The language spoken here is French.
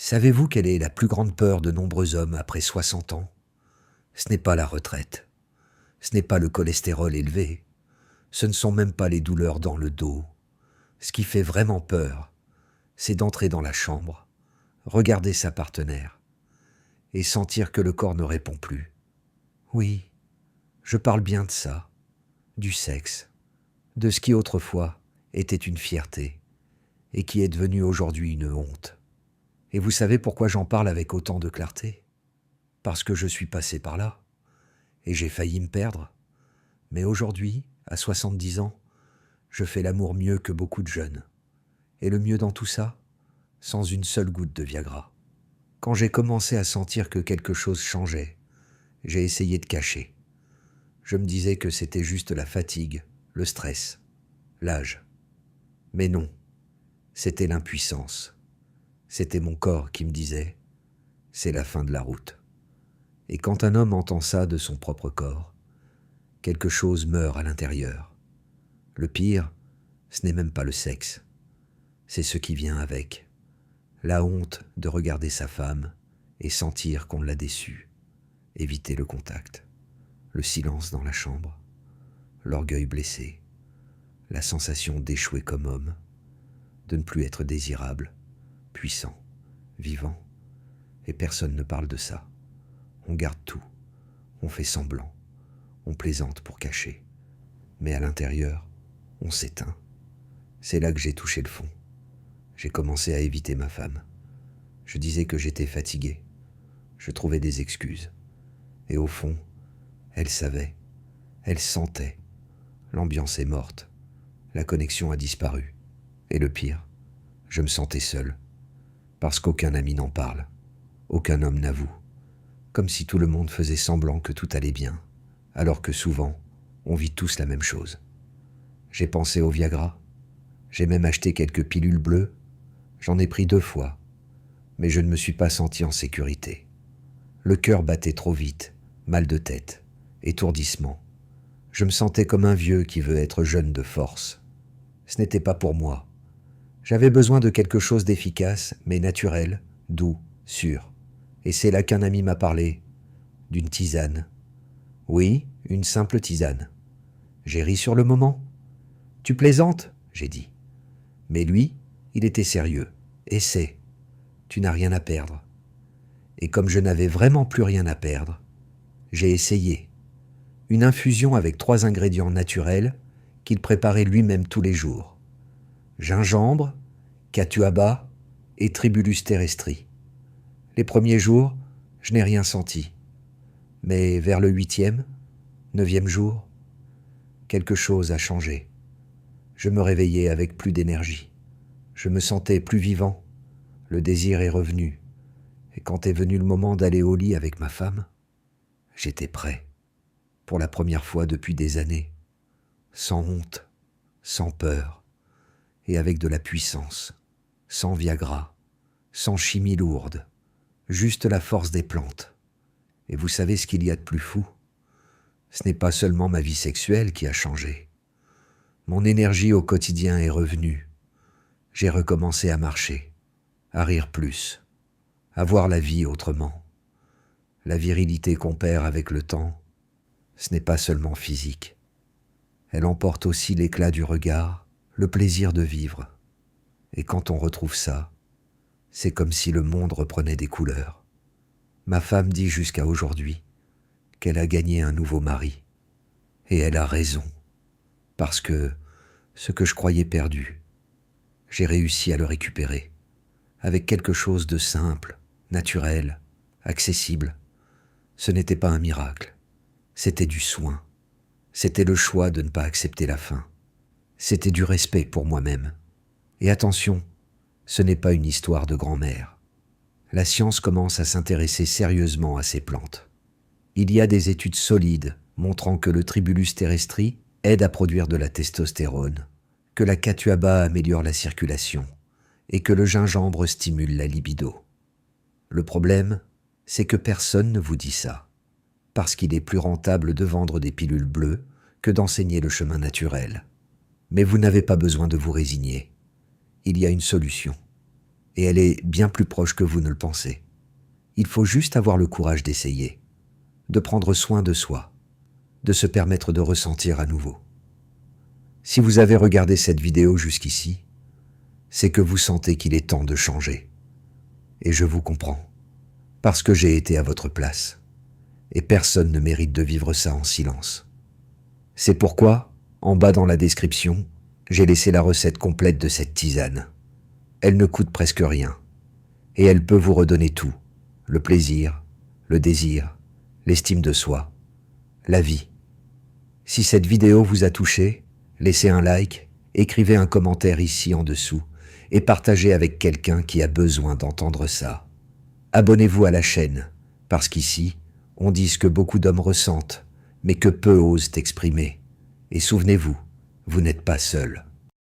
Savez-vous quelle est la plus grande peur de nombreux hommes après 60 ans? Ce n'est pas la retraite, ce n'est pas le cholestérol élevé, ce ne sont même pas les douleurs dans le dos. Ce qui fait vraiment peur, c'est d'entrer dans la chambre, regarder sa partenaire et sentir que le corps ne répond plus. Oui, je parle bien de ça, du sexe, de ce qui autrefois était une fierté et qui est devenu aujourd'hui une honte. Et vous savez pourquoi j'en parle avec autant de clarté? Parce que je suis passé par là, et j'ai failli me perdre. Mais aujourd'hui, à 70 ans, je fais l'amour mieux que beaucoup de jeunes. Et le mieux dans tout ça, sans une seule goutte de Viagra. Quand j'ai commencé à sentir que quelque chose changeait, j'ai essayé de cacher. Je me disais que c'était juste la fatigue, le stress, l'âge. Mais non, c'était l'impuissance. C'était mon corps qui me disait « c'est la fin de la route ». Et quand un homme entend ça de son propre corps, quelque chose meurt à l'intérieur. Le pire, ce n'est même pas le sexe, c'est ce qui vient avec. La honte de regarder sa femme et sentir qu'on l'a déçue, éviter le contact, le silence dans la chambre, l'orgueil blessé, la sensation d'échouer comme homme, de ne plus être désirable, puissant, vivant, et personne ne parle de ça. On garde tout, on fait semblant, on plaisante pour cacher. Mais à l'intérieur, on s'éteint. C'est là que j'ai touché le fond. J'ai commencé à éviter ma femme. Je disais que j'étais fatigué. Je trouvais des excuses. Et au fond, elle savait, elle sentait. L'ambiance est morte. La connexion a disparu. Et le pire, je me sentais seul. Parce qu'aucun ami n'en parle. Aucun homme n'avoue. Comme si tout le monde faisait semblant que tout allait bien, alors que souvent, on vit tous la même chose. J'ai pensé au Viagra, j'ai même acheté quelques pilules bleues, j'en ai pris 2 fois, mais je ne me suis pas senti en sécurité. Le cœur battait trop vite, mal de tête, étourdissement. Je me sentais comme un vieux qui veut être jeune de force. Ce n'était pas pour moi. J'avais besoin de quelque chose d'efficace, mais naturel, doux, sûr. Et c'est là qu'un ami m'a parlé d'une tisane. Oui, une simple tisane. J'ai ri sur le moment. « Tu plaisantes ?» j'ai dit. Mais lui, il était sérieux. « Essaie. Tu n'as rien à perdre. » Et comme je n'avais vraiment plus rien à perdre, j'ai essayé. Une infusion avec 3 ingrédients naturels qu'il préparait lui-même tous les jours. Gingembre, catuaba et tribulus terrestri. Les premiers jours, je n'ai rien senti. Mais vers le 8e, 9e jour, quelque chose a changé. Je me réveillais avec plus d'énergie. Je me sentais plus vivant. Le désir est revenu. Et quand est venu le moment d'aller au lit avec ma femme, j'étais prêt. Pour la première fois depuis des années. Sans honte, sans peur. Et avec de la puissance. Sans Viagra, sans chimie lourde. Juste la force des plantes. Et vous savez ce qu'il y a de plus fou? Ce n'est pas seulement ma vie sexuelle qui a changé. Mon énergie au quotidien est revenue. J'ai recommencé à marcher, à rire plus, à voir la vie autrement. La virilité qu'on perd avec le temps, ce n'est pas seulement physique. Elle emporte aussi l'éclat du regard, le plaisir de vivre. Et quand on retrouve ça, c'est comme si le monde reprenait des couleurs. Ma femme dit jusqu'à aujourd'hui qu'elle a gagné un nouveau mari. Et elle a raison, parce que ce que je croyais perdu, j'ai réussi à le récupérer, avec quelque chose de simple, naturel, accessible. Ce n'était pas un miracle, c'était du soin, c'était le choix de ne pas accepter la fin, c'était du respect pour moi-même. Et attention, ce n'est pas une histoire de grand-mère. La science commence à s'intéresser sérieusement à ces plantes. Il y a des études solides montrant que le tribulus terrestri aide à produire de la testostérone, que la catuaba améliore la circulation et que le gingembre stimule la libido. Le problème, c'est que personne ne vous dit ça, parce qu'il est plus rentable de vendre des pilules bleues que d'enseigner le chemin naturel. Mais vous n'avez pas besoin de vous résigner. Il y a une solution. et elle est bien plus proche que vous ne le pensez. Il faut juste avoir le courage d'essayer, de prendre soin de soi, de se permettre de ressentir à nouveau. Si vous avez regardé cette vidéo jusqu'ici, c'est que vous sentez qu'il est temps de changer. Et je vous comprends, parce que j'ai été à votre place. Et personne ne mérite de vivre ça en silence. C'est pourquoi, en bas dans la description, j'ai laissé la recette complète de cette tisane. Elle ne coûte presque rien. Et elle peut vous redonner tout. Le plaisir, le désir, l'estime de soi, la vie. Si cette vidéo vous a touché, laissez un like, écrivez un commentaire ici en dessous et partagez avec quelqu'un qui a besoin d'entendre ça. Abonnez-vous à la chaîne, parce qu'ici, on dit ce que beaucoup d'hommes ressentent, mais que peu osent exprimer. Et souvenez-vous, vous n'êtes pas seul.